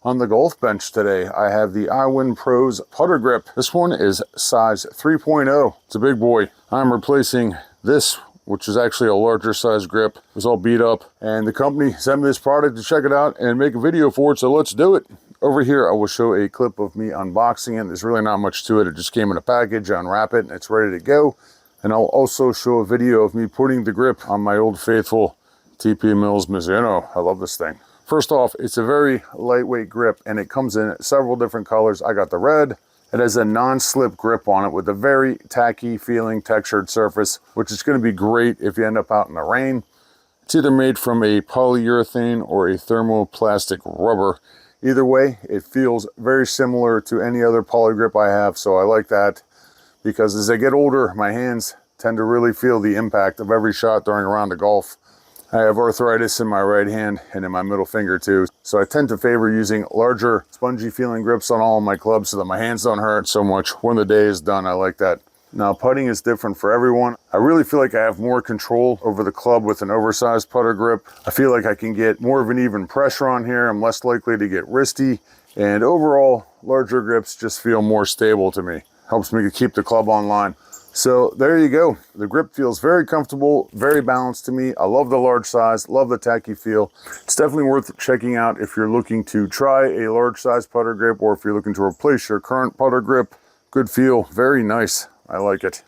On the golf bench today, I have the iWinpros putter grip. This one is size 3.0. It's a big boy. I'm replacing this, which is actually a larger size grip. It was all beat up, and the company sent me this product to check it out and make a video for it, so let's do it. Over here, I will show a clip of me unboxing it. There's really not much to it. It just came in a package. I unwrap it, and it's ready to go. And I'll also show a video of me putting the grip on my old faithful TP Mills Mizuno. I love this thing. First off, it's a very lightweight grip, and it comes in several different colors. I got the red. It has a non-slip grip on it with a very tacky feeling textured surface, which is going to be great if you end up out in the rain. It's either made from a polyurethane or a thermoplastic rubber. Either way, it feels very similar to any other poly grip I have, so I like that because as I get older, my hands tend to really feel the impact of every shot during a round of golf. I have arthritis in my right hand and in my middle finger too, so I tend to favor using larger, spongy feeling grips on all of my clubs so that my hands don't hurt so much when the day is done. I like that. Now, putting is different for everyone. I really feel like I have more control over the club with an oversized putter grip. I feel like I can get more of an even pressure on here. I'm less likely to get wristy, and overall, larger grips just feel more stable to me. Helps me to keep the club on line. So there you go. The grip feels very comfortable, very balanced to me. I love the large size, love the tacky feel. It's definitely worth checking out if you're looking to try a large size putter grip or if you're looking to replace your current putter grip. Good feel, very nice. I like it.